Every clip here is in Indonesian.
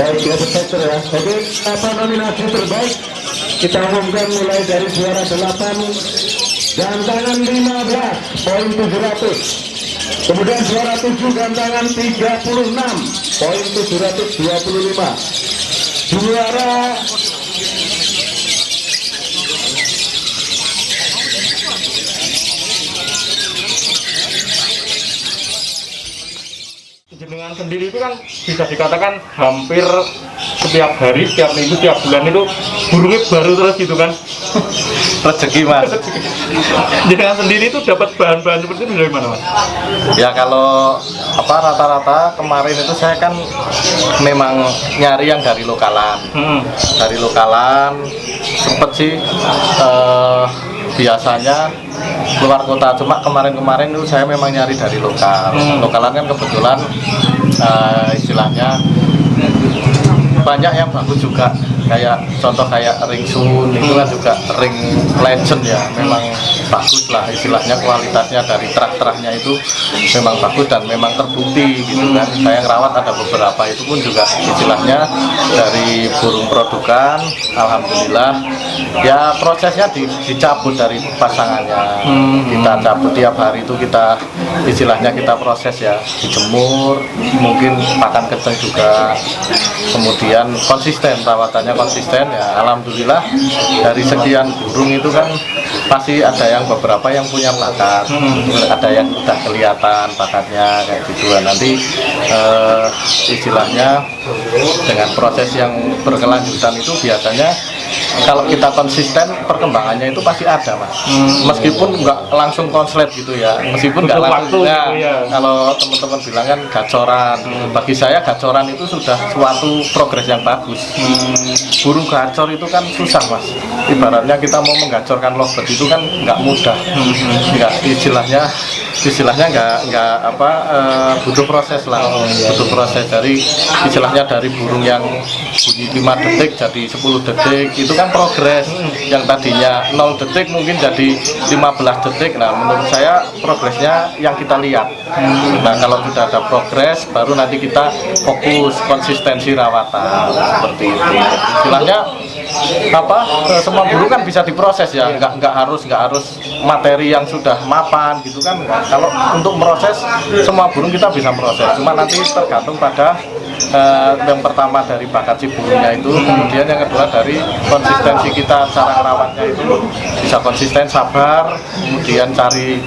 Baik ya peserta ya. Jadi apa nominasi terbaik kita umumkan mulai dari juara 8 gantangan 15 poin 700. Kemudian juara 7 gantangan 36 poin 725. Juara jenengan sendiri itu kan bisa dikatakan hampir setiap hari, setiap minggu, setiap bulan itu burungnya baru terus gitu kan. Rezeki mas. Jenengan sendiri itu dapat bahan-bahan seperti itu dari mana mas? Ya kalau rata-rata kemarin itu saya kan memang nyari yang dari lokalan. Dari lokalan sempet sih biasanya keluar kota, cuma kemarin itu saya memang nyari dari lokal. Lokalan kan kebetulan istilahnya banyak yang bagus juga, kayak contoh kayak ring sun itu kan juga ring legend ya, memang bagus lah istilahnya, kualitasnya dari terah-terahnya itu memang bagus dan memang terbukti gitu kan. Saya ngerawat ada beberapa itu pun juga istilahnya dari burung produkan, alhamdulillah ya prosesnya dicabut dari pasangannya, kita cabut tiap hari itu kita istilahnya kita proses ya, dijemur, mungkin pakan kenceng juga, kemudian konsisten, perawatannya konsisten ya, alhamdulillah dari sekian burung itu kan pasti ada yang beberapa yang punya bakat, ada yang udah kelihatan bakatnya kayak gituan. Nanti istilahnya dengan proses yang berkelanjutan itu biasanya kalau kita konsisten perkembangannya itu pasti ada mas, meskipun nggak langsung konslet gitu ya, meskipun nggak langsung ya, gitu ya. Kalau teman-teman bilang kan gacoran, bagi saya gacoran itu sudah suatu progres yang bagus. Burung gacor itu kan susah mas, ibaratnya kita mau menggacorkan lovebird itu kan nggak mudah, nggak istilahnya butuh proses lah, butuh proses dari istilahnya dari burung yang bunyi 5 detik jadi 10 detik itu kan progres, yang tadinya 0 detik mungkin jadi 15 detik. Nah menurut saya progresnya yang kita lihat. Nah kalau sudah ada progres baru nanti kita fokus konsistensi rawatan seperti itu. Istilahnya semua burung kan bisa diproses ya, nggak harus materi yang sudah mapan gitu kan. Kalau untuk proses semua burung kita bisa proses, cuma nanti tergantung pada yang pertama dari bakat si burungnya itu, kemudian yang kedua dari konsistensi kita cara merawatnya itu bisa konsisten, sabar, kemudian cari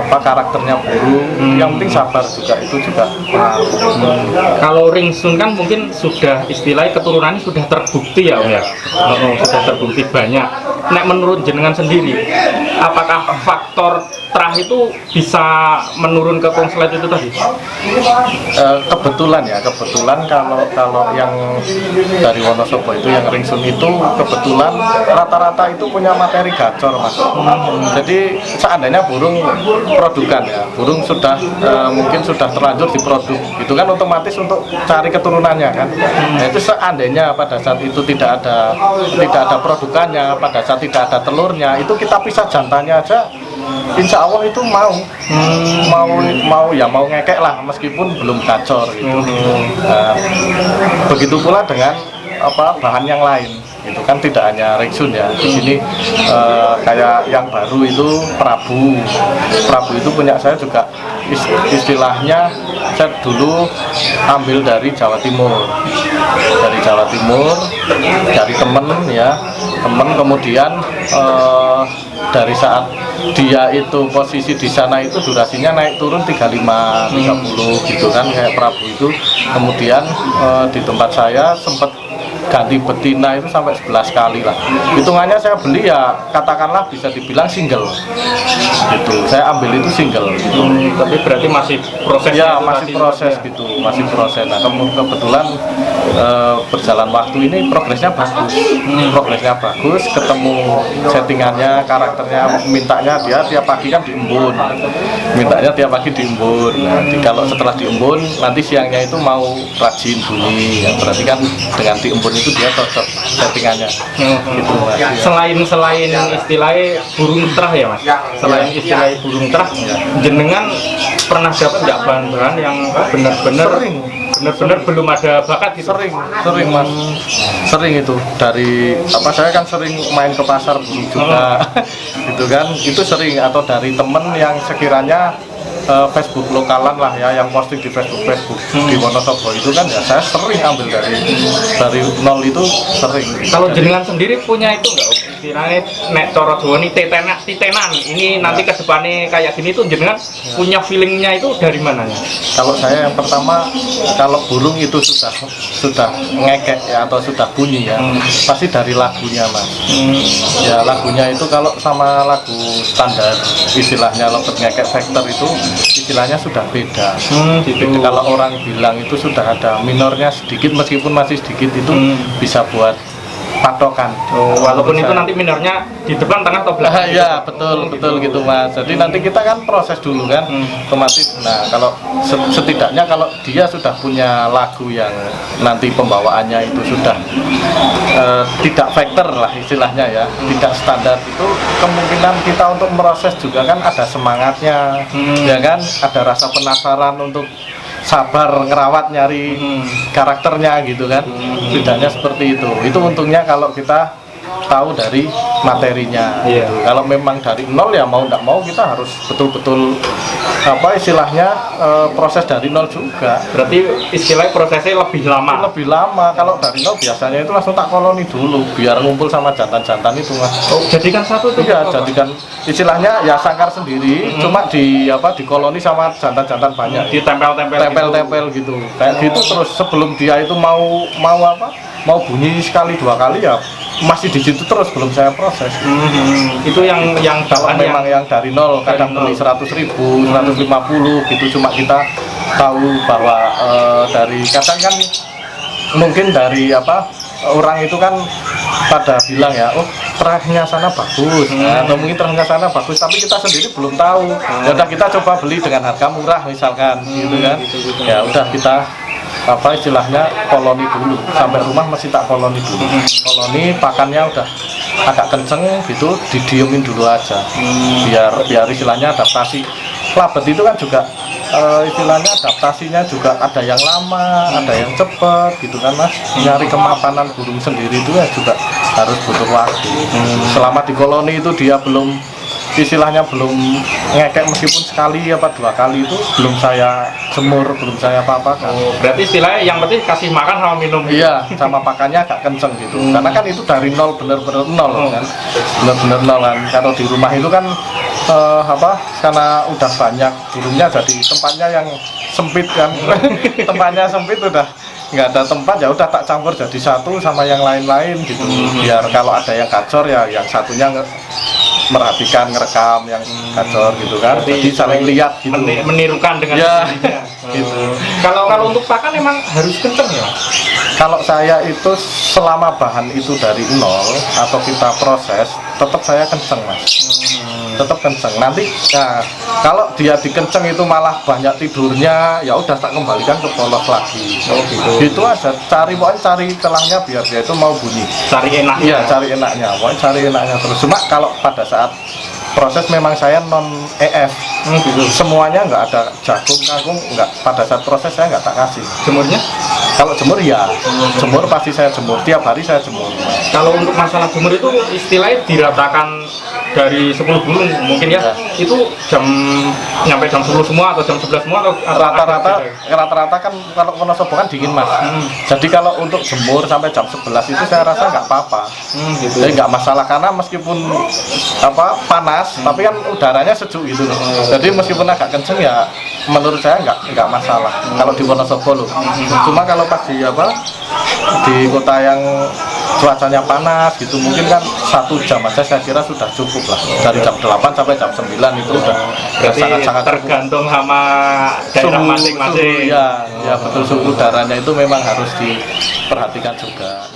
karakternya burung, yang penting sabar juga, itu juga pengaruh. Kalau ring sun kan mungkin sudah istilahnya keturunannya sudah terbukti ya om ya, sudah terbukti banyak. Nek menurut jenengan sendiri, apakah faktor terah itu bisa menurun ke konslet itu tadi? Kebetulan kalau yang dari Wonosobo itu yang ring sun itu kebetulan rata-rata itu punya materi gacor mas. Jadi seandainya burung produkan ya, burung sudah mungkin sudah terlanjur diproduk, itu kan otomatis untuk cari keturunannya kan. Nah, itu seandainya pada saat itu tidak ada produkannya, pada saat tidak ada telurnya, itu kita pisah jantannya aja, insya Allah itu mau ngekek lah meskipun belum gacor gitu. Begitu pula dengan bahan yang lain gitu kan, tidak hanya Rengsun ya. Di sini kayak yang baru itu Prabu itu punya saya juga, istilahnya saya dulu ambil dari Jawa Timur, dari temen ya, kemudian dari saat dia itu posisi di sana itu durasinya naik turun 35-30 gitu kan, kayak Prabu itu. Kemudian di tempat saya sempat ganti betina itu sampai 11 kali lah. Hitungannya saya beli ya katakanlah bisa dibilang single gitu. Saya ambil itu single gitu. Tapi berarti masih proses ya, masih proses gitu, masih proses. Nah, kebetulan berjalan waktu ini progresnya bagus, ketemu settingannya, karakternya, mintanya dia tiap pagi kan diembun, Nah, kalau setelah diembun nanti siangnya itu mau rajin bunyi ya, berarti kan dengan diembun itu dia cocok settingannya gitu Mas. Selain istilahnya burung terah ya Mas, selain istilah burung terah, jenengan pernah dapat nggak bahan-bahan yang benar-benar belum ada bakat gitu? Sering Mas, sering itu dari apa, saya kan sering main ke pasar burung juga gitu kan, itu sering, atau dari temen yang sekiranya Facebook lokalan lah ya, yang posting di Facebook di Wonosobo itu kan ya, saya sering ambil dari nol itu sering. Kalau jenengan sendiri punya itu nggak? Istilahnya nek coro Jawa ini titenan ini nanti ke depannya kayak gini tuh, jenengan punya feelingnya itu dari mana ya? Kalau saya yang pertama, kalau burung itu sudah ngekek ya, atau sudah bunyi ya, pasti dari lagunya Mas. Ya lagunya itu kalau sama lagu standar istilahnya lobet ngekek vector itu istilahnya sudah beda. Gitu. Kalau orang bilang itu sudah ada minornya sedikit, meskipun masih sedikit itu bisa buat patokan. Walaupun itu nanti minornya di depan, tengah atau belakang. Ya betul gitu Mas. Jadi nanti kita kan proses dulu kan, otomatis. Nah kalau setidaknya kalau dia sudah punya lagu yang nanti pembawaannya itu sudah tidak vector lah istilahnya ya, tidak standar, itu kemungkinan kita untuk meroses juga kan ada semangatnya, ya kan, ada rasa penasaran untuk sabar ngerawat nyari karakternya gitu kan, tidaknya seperti itu. Itu untungnya kalau kita tahu dari materinya. Gitu. Kalau memang dari nol ya mau tidak mau kita harus betul-betul apa istilahnya proses dari nol juga. Berarti istilahnya prosesnya lebih lama. Kalau dari nol biasanya itu langsung tak koloni dulu biar ngumpul sama jantan-jantan itu Mas. Oh, jadikan satu tuh. Iya, jadikan istilahnya ya sangkar sendiri, cuma di koloni sama jantan-jantan banyak. Ditempel-tempel gitu. Kayak gitu terus sebelum dia itu mau bunyi sekali dua kali ya masih di situ terus, belum saya proses. Itu yang kalau memang yang dari nol kadang beli 100.000, 150 gitu, cuma kita tahu bahwa dari kadang kan mungkin dari orang itu kan pada bilang ya, oh terahnya sana bagus, atau mungkin terahnya sana bagus, tapi kita sendiri belum tahu. Ya udah kita coba beli dengan harga murah misalkan, gitu kan. Ya udah kita istilahnya koloni dulu, sampai rumah masih tak koloni dulu. Koloni pakannya udah agak kenceng gitu, didiemin dulu aja, biar istilahnya adaptasi. Labet itu kan juga istilahnya adaptasinya juga ada yang lama, ada yang cepet gitu kan Mas. Nyari kemapanan burung sendiri itu ya juga harus butuh waktu. Selama di koloni itu dia belum istilahnya belum ngekek, meskipun sekali apa dua kali itu belum saya jemur, belum saya apa-apakan. Oh, berarti istilahnya yang penting kasih makan sama minum. Iya, sama pakannya agak kenceng gitu. Karena kan itu dari nol, bener-bener nol kan. Bener-bener nol kan. Kalau di rumah itu kan karena udah banyak burungnya, jadi tempatnya yang sempit kan. Tempatnya sempit, udah nggak ada tempat, ya udah tak campur jadi satu sama yang lain-lain gitu. Biar kalau ada yang kacor ya yang satunya merhatikan, ngerekam yang kacor gitu kan. Jadi saling lihat gitu. Menirukan dengan sendirinya. Gitu. Kalau untuk pakan emang harus kenceng ya? Kalau saya itu selama bahan itu dari nol atau kita proses, tetap saya kenceng Mas. Tetap kenceng. Nanti ya kalau dia dikenceng itu malah banyak tidurnya, ya udah tak kembalikan ke polos lagi. Oh gitu. Gitu aja. Cari celahnya biar dia itu mau bunyi. Cari enaknya. Iya, cari enaknya. Cari enaknya terus. Cuma kalau pada saat proses memang saya non EF. Gitu. Semuanya nggak ada jagung, kangkung, nggak. Pada saat proses saya nggak tak kasih. Jemurnya? Kalau jemur ya, jemur pasti saya jemur, tiap hari saya jemur. Kalau untuk masalah jemur itu istilahnya diratakan dari 10 burung mungkin ya, itu nyampe jam 10 semua atau jam 11 semua atau Rata-rata kan kalau Wonosobo kan dingin mas. Jadi kalau untuk jemur sampai jam 11 itu saya rasa nggak apa-apa. gitu. Jadi nggak masalah karena meskipun panas, tapi kan udaranya sejuk gitu. Jadi meskipun agak kenceng ya, menurut saya nggak masalah. Kalau di Wonosobo loh. Cuma kalau pas di kota yang cuacanya panas gitu, mungkin kan 1 jam aja saya kira sudah cukup lah. Dari jam 8 sampai jam 9 itu udah Berarti sangat-sangat tergantung sama daerah masing-masing. ya betul, suhu udaranya itu memang harus diperhatikan juga.